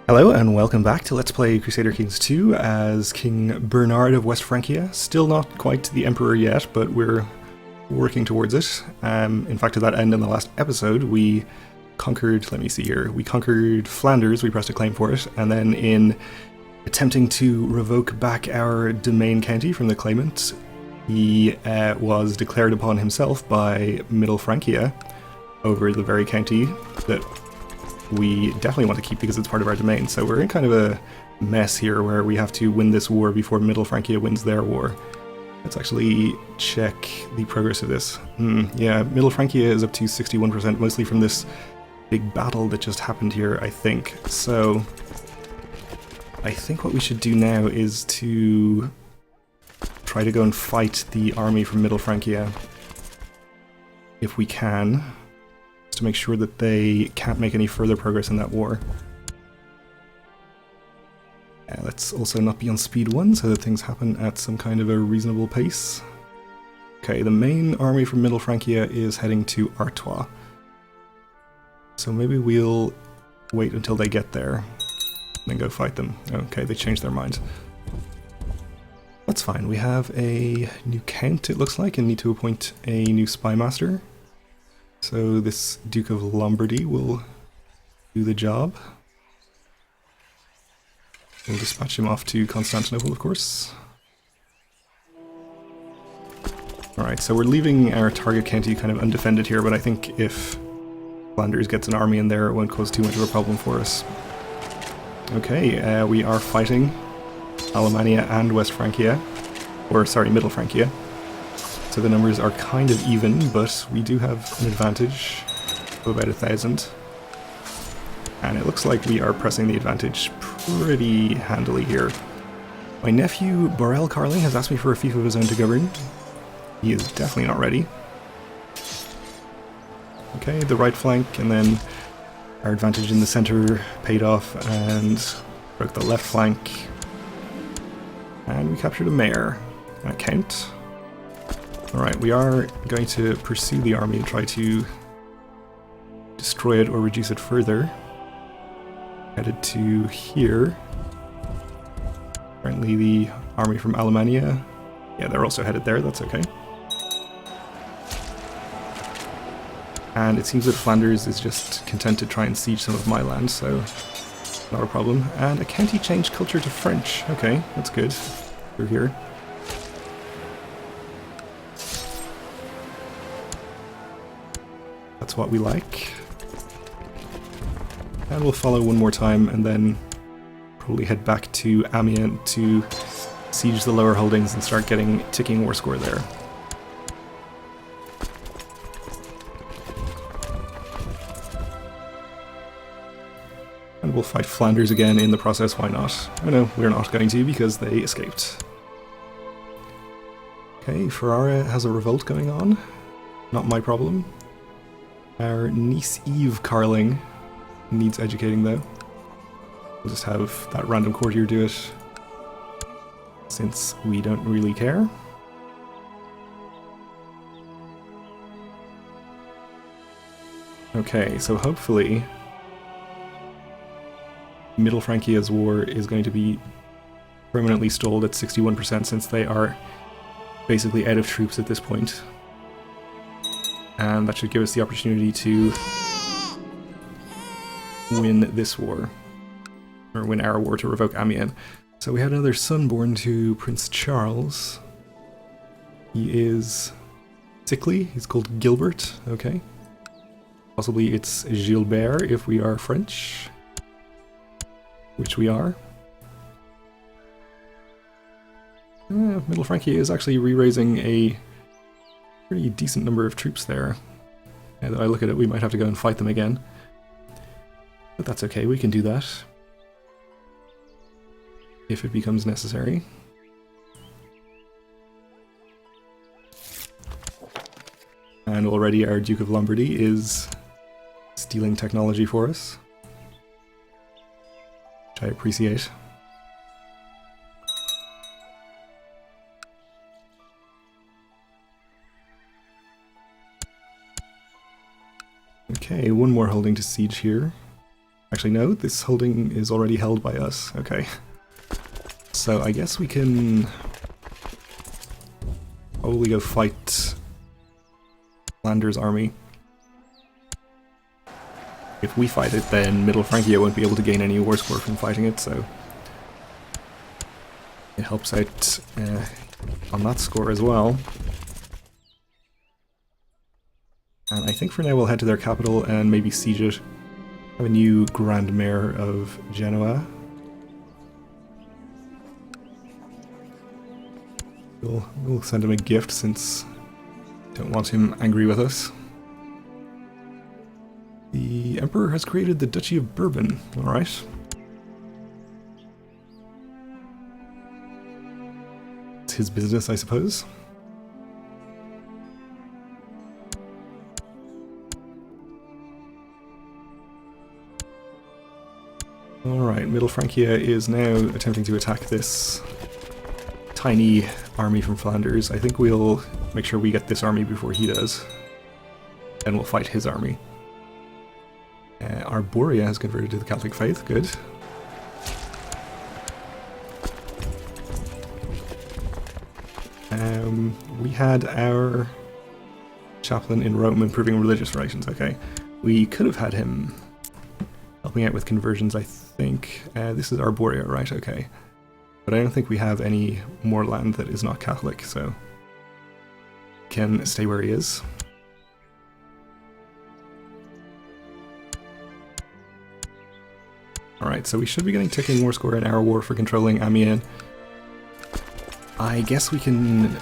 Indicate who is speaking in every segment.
Speaker 1: Hello and welcome back to Let's Play Crusader Kings 2 as King Bernard of West Francia. Still not quite the Emperor yet, but we're working towards it. In fact, to that end, in the last episode, we conquered, let me see here, we conquered Flanders, we pressed a claim for it, and then in attempting to revoke back our domain county from the claimant, he was declared upon himself by Middle Francia over the very county that we definitely want to keep because it's part of our domain. So we're in kind of a mess here where we have to win this war before Middle Francia wins their war. Let's actually check the progress of this. Yeah, Middle Francia is up to 61%, mostly from this big battle that just happened here, I think. So I think what we should do now is to try to go and fight the army from Middle Francia if we can, to make sure that they can't make any further progress in that war. Let's also not be on speed 1 so that things happen at some kind of a reasonable pace. Okay, the main army from Middle Francia is heading to Artois. So maybe we'll wait until they get there and then go fight them. Okay, they changed their minds. That's fine. We have a new count, it looks like, and need to appoint a new spy master. So this Duke of Lombardy will do the job. We'll dispatch him off to Constantinople, of course. Alright, so we're leaving our target county kind of undefended here, but I think if Flanders gets an army in there, it won't cause too much of a problem for us. Okay, we are fighting Alemannia and West Francia, or sorry, Middle Francia. So the numbers are kind of even, but we do have an advantage of about 1,000. And it looks like we are pressing the advantage pretty handily here. My nephew, Karl Karling, has asked me for a fief of his own to govern. He is definitely not ready. Okay, the right flank, and then our advantage in the center paid off, and broke the left flank. And we captured a mayor and a count. Alright, we are going to pursue the army and try to destroy it or reduce it further. Headed to here. Apparently the army from Alemannia. Yeah, they're also headed there, that's okay. And it seems that Flanders is just content to try and siege some of my land, so not a problem. And a county changed culture to French. Okay, that's good. Through here. That's what we like. And we'll follow one more time and then probably head back to Amiens to siege the lower holdings and start getting ticking war score there. And we'll fight Flanders again in the process, why not? Oh no, we're not going to because they escaped. Okay, Ferrara has a revolt going on. Not my problem. Our niece Eve Karling needs educating though. We'll just have that random courtier do it, since we don't really care. Okay, so hopefully Middle Francia's war is going to be permanently stalled at 61% since they are basically out of troops at this point. And that should give us the opportunity to win this war. Or win our war to revoke Amiens. So we had another son born to Prince Charles. He is sickly. He's called Gilbert. Okay. Possibly it's Gilbert if we are French. Which we are. Middle Francia is actually re-raising a pretty decent number of troops there. Now that I look at it, we might have to go and fight them again. But that's okay, we can do that. If it becomes necessary. And already our Duke of Lombardy is stealing technology for us. Which I appreciate. Okay, one more holding to siege here. Actually, no, this holding is already held by us. Okay. So I guess we can probably go fight Flanders' army. If we fight it, then Middle Francia won't be able to gain any war score from fighting it, so it helps out on that score as well. And I think for now we'll head to their capital and maybe siege it. Have a new Grand Mayor of Genoa. We'll send him a gift since we don't want him angry with us. The Emperor has created the Duchy of Bourbon. Alright. It's his business, I suppose. Alright, Middle Francia is now attempting to attack this tiny army from Flanders. I think we'll make sure we get this army before he does. And we'll fight his army. Arborea has converted to the Catholic faith, good. We had our chaplain in Rome improving religious relations, okay. We could have had him helping out with conversions, I think. This is Arborea, right, okay. But I don't think we have any more land that is not Catholic, so can stay where he is. Alright, so we should be getting ticking war score in our war for controlling Amiens. I guess we can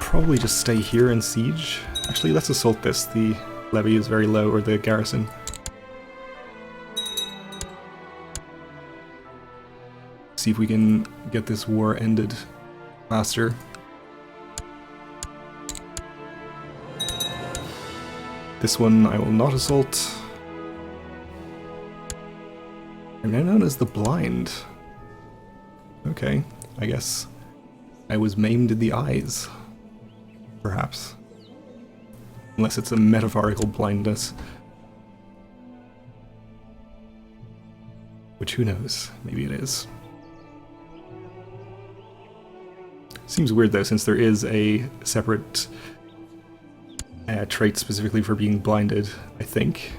Speaker 1: probably just stay here and siege. Actually, let's assault this. The levy is very low, or the garrison. See if we can get this war ended faster. This one I will not assault. I'm now known as the Blind. Okay, I guess I was maimed in the eyes. Perhaps. Unless it's a metaphorical blindness. Which, who knows? Maybe it is. Seems weird though, since there is a separate trait specifically for being blinded, I think.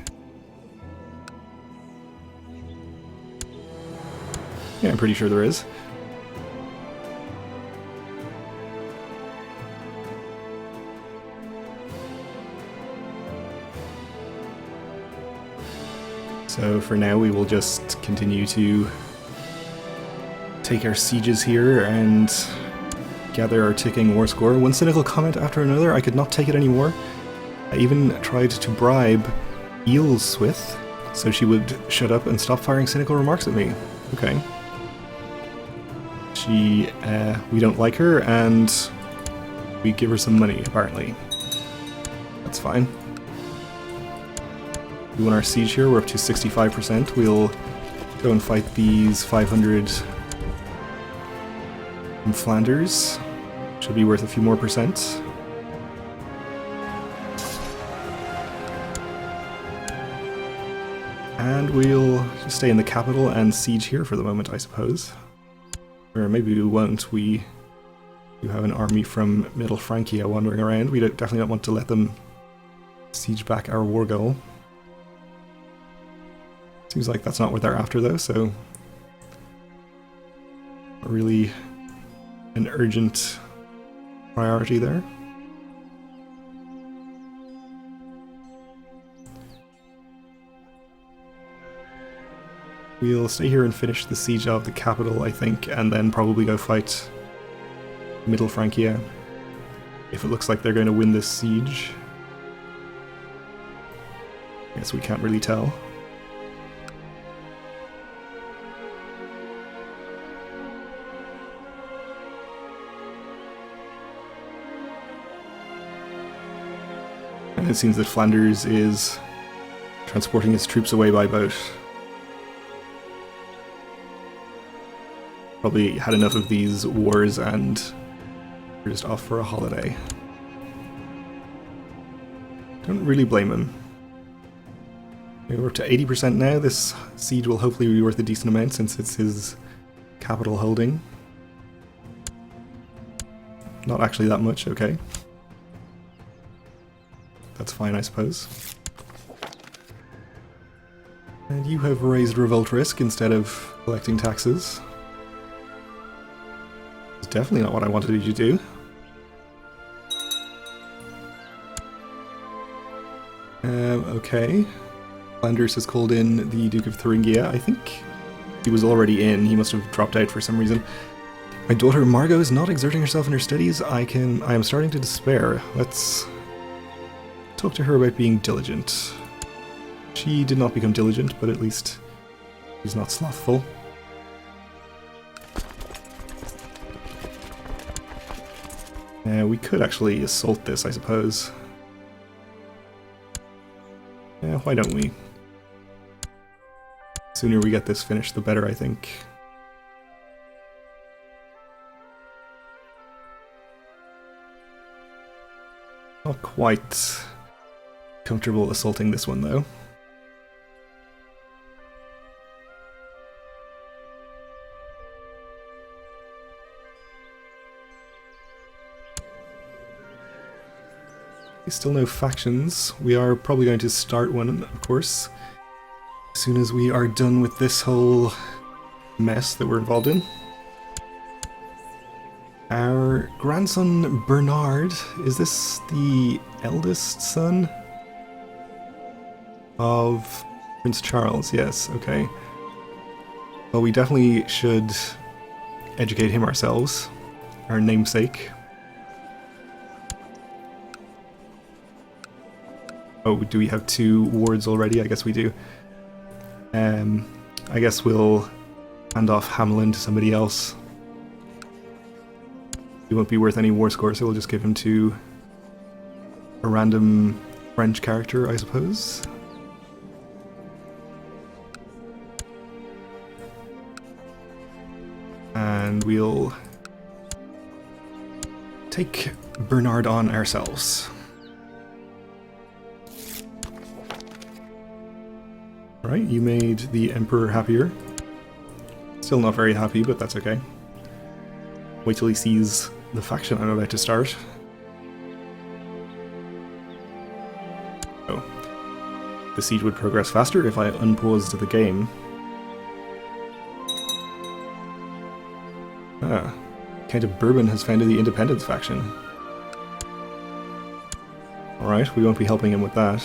Speaker 1: Yeah, I'm pretty sure there is. So for now we will just continue to take our sieges here and gather our ticking war score. One cynical comment after another, I could not take it anymore. I even tried to bribe Ealhswith so she would shut up and stop firing cynical remarks at me. Okay. We don't like her, and we give her some money, apparently. That's fine. We won our siege here, we're up to 65%. We'll go and fight these 500 in Flanders. Should be worth a few more percent. And we'll just stay in the capital and siege here for the moment, I suppose. Or maybe we won't. We do have an army from Middle Francia wandering around. We definitely don't want to let them siege back our war goal. Seems like that's not what they're after though, so not really an urgent priority there. We'll stay here and finish the siege of the capital, I think, and then probably go fight Middle Francia if it looks like they're going to win this siege. I guess we can't really tell. And it seems that Flanders is transporting its troops away by boat. Probably had enough of these wars and we're just off for a holiday. Don't really blame him. We're up to 80% now. This siege will hopefully be worth a decent amount since it's his capital holding. Not actually that much, okay. That's fine, I suppose. And you have raised revolt risk instead of collecting taxes. It's definitely not what I wanted you to do. Okay. Flanders has called in the Duke of Thuringia. I think he was already in. He must have dropped out for some reason. My daughter Margot is not exerting herself in her studies. I am starting to despair. Let's talk to her about being diligent. She did not become diligent, but at least she's not slothful. We could actually assault this, I suppose. Yeah, why don't we? The sooner we get this finished, the better, I think. Not quite comfortable assaulting this one, though. Still no factions. We are probably going to start one, of course, as soon as we are done with this whole mess that we're involved in. Our grandson Bernard, is this the eldest son of Prince Charles? Yes, okay. Well, we definitely should educate him ourselves, our namesake. Oh, do we have 2 wards already? I guess we do. I guess we'll hand off Hamelin to somebody else. He won't be worth any war score, so we'll just give him to a random French character, I suppose. And we'll take Bernard on ourselves. Alright, you made the Emperor happier. Still not very happy, but that's okay. Wait till he sees the faction I'm about to start. Oh. The siege would progress faster if I unpaused the game. Ah. Count of Bourbon has founded the Independence faction. Alright, we won't be helping him with that.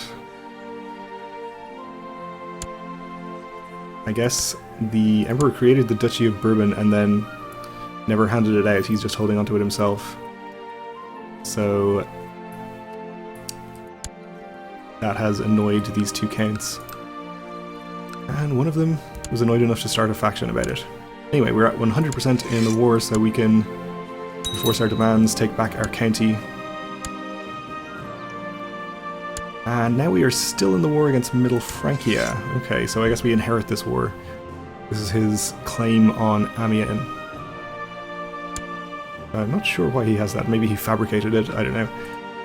Speaker 1: I guess the Emperor created the Duchy of Bourbon and then never handed it out. He's just holding onto it himself. So that has annoyed these 2 counts. And one of them was annoyed enough to start a faction about it. Anyway, we're at 100% in the war, so we can enforce our demands, take back our county. And now we are still in the war against Middle Francia. Okay, so I guess we inherit this war. This is his claim on Amiens. I'm not sure why he has that. Maybe he fabricated it, I don't know.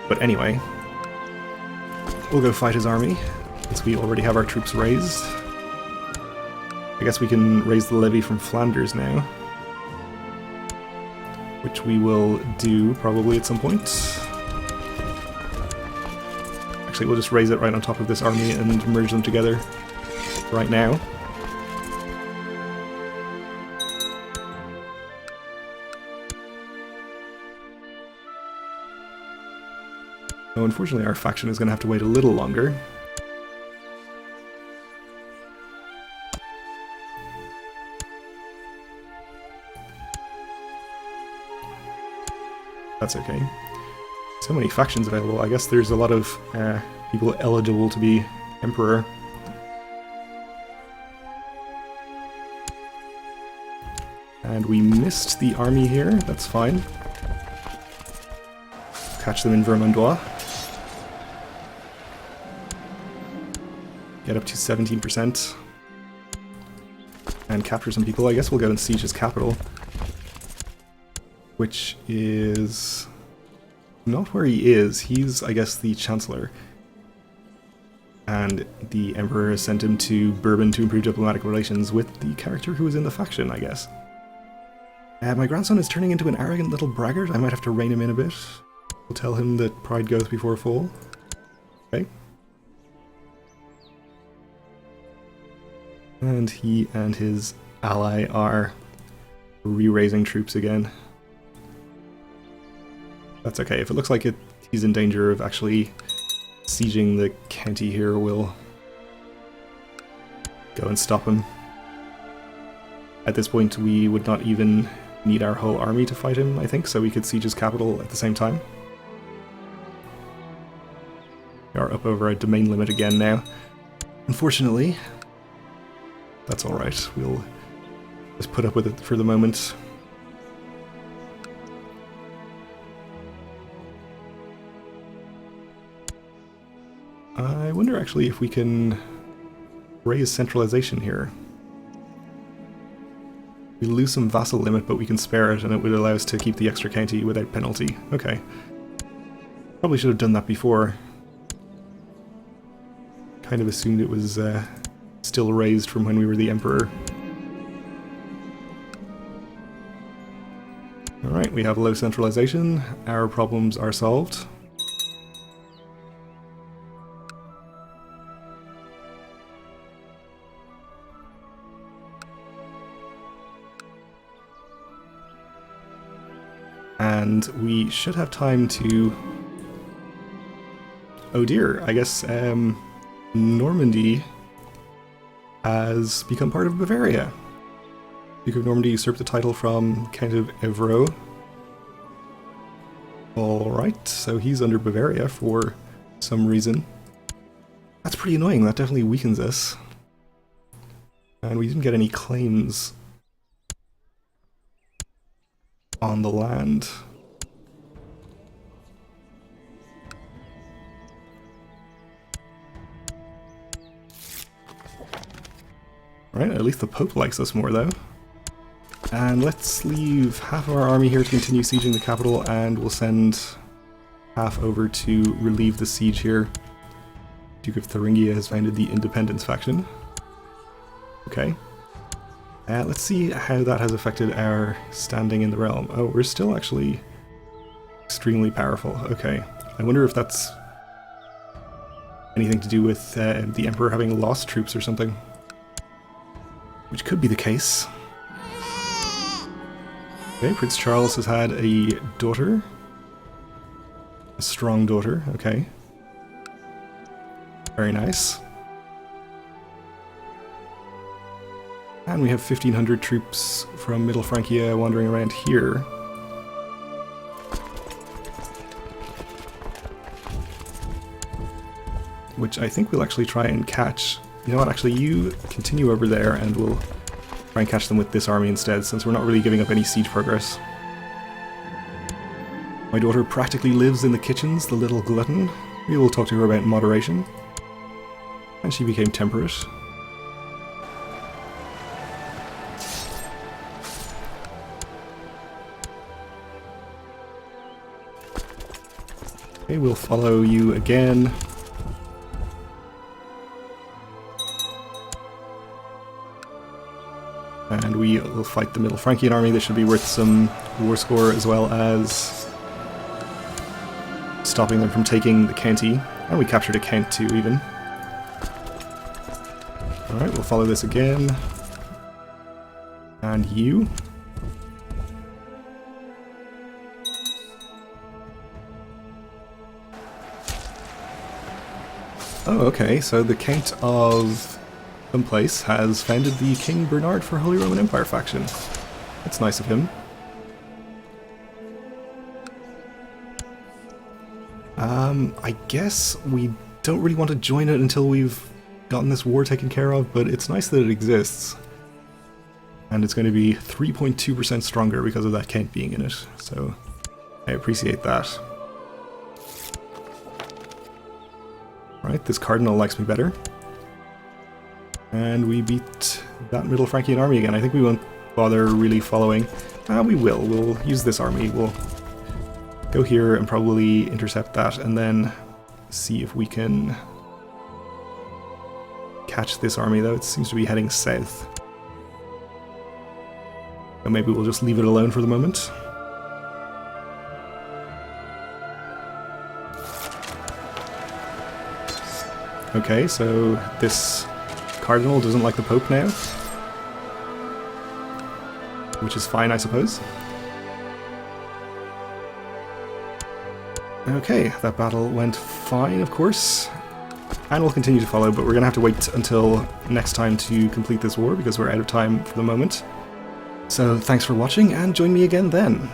Speaker 1: But anyway, we'll go fight his army, since we already have our troops raised. I guess we can raise the levy from Flanders now, which we will do probably at some point. Actually, we'll just raise it right on top of this army and merge them together right now. So unfortunately our faction is going to have to wait a little longer. That's okay. So many factions available. I guess there's a lot of people eligible to be emperor. And we missed the army here. That's fine. Catch them in Vermandois. Get up to 17%. And capture some people. I guess we'll go and siege his capital. Which is not where he is. He's, I guess, the Chancellor. And the Emperor has sent him to Bourbon to improve diplomatic relations with the character who was in the faction, I guess. My grandson is turning into an arrogant little braggart. I might have to rein him in a bit. We'll tell him that pride goeth before a fall. Okay. And he and his ally are re-raising troops again. That's okay. If it looks like he's in danger of actually sieging the county here, we'll go and stop him. At this point, we would not even need our whole army to fight him, I think, so we could siege his capital at the same time. We are up over our domain limit again now. Unfortunately, that's alright. We'll just put up with it for the moment. I wonder actually if we can raise centralization here. We lose some vassal limit, but we can spare it, and it would allow us to keep the extra county without penalty. Okay. Probably should have done that before. Kind of assumed it was still raised from when we were the Emperor. Alright, we have low centralization. Our problems are solved. And we should have time to... Oh dear, I guess Normandy has become part of Bavaria. Duke of Normandy usurped the title from Count of Evreux. Alright, so he's under Bavaria for some reason. That's pretty annoying, that definitely weakens us. And we didn't get any claims on the land. Right, at least the Pope likes us more though. And let's leave half of our army here to continue sieging the capital, and we'll send half over to relieve the siege here. Duke of Thuringia has founded the Independence faction. Okay. Let's see how that has affected our standing in the realm. Oh, we're still actually extremely powerful. Okay. I wonder if that's anything to do with the Emperor having lost troops or something. Which could be the case. Okay, Prince Charles has had a daughter. A strong daughter, okay. Very nice. And we have 1,500 troops from Middle Francia wandering around here. Which I think we'll actually try and catch. You know what, actually you continue over there and we'll try and catch them with this army instead, since we're not really giving up any siege progress. My daughter practically lives in the kitchens, the little glutton. We will talk to her about moderation. And she became temperate. Okay, we'll follow you again. And we will fight the Middle Frankian army. This should be worth some war score, as well as stopping them from taking the county. And we captured a count too, even. Alright, we'll follow this again. And you. Oh, okay, so the Count of someplace has founded the King Bernard for Holy Roman Empire faction. That's nice of him. I guess we don't really want to join it until we've gotten this war taken care of, but it's nice that it exists. And it's going to be 3.2% stronger because of that Count being in it, so I appreciate that. Right, this Cardinal likes me better. And we beat that Middle Frankian army again. I think we won't bother really following. We will. We'll use this army. We'll go here and probably intercept that, and then see if we can catch this army, though. It seems to be heading south. So maybe we'll just leave it alone for the moment. Okay, so this cardinal doesn't like the Pope now. Which is fine, I suppose. Okay, that battle went fine, of course. And we'll continue to follow, but we're going to have to wait until next time to complete this war, because we're out of time for the moment. So thanks for watching, and join me again then.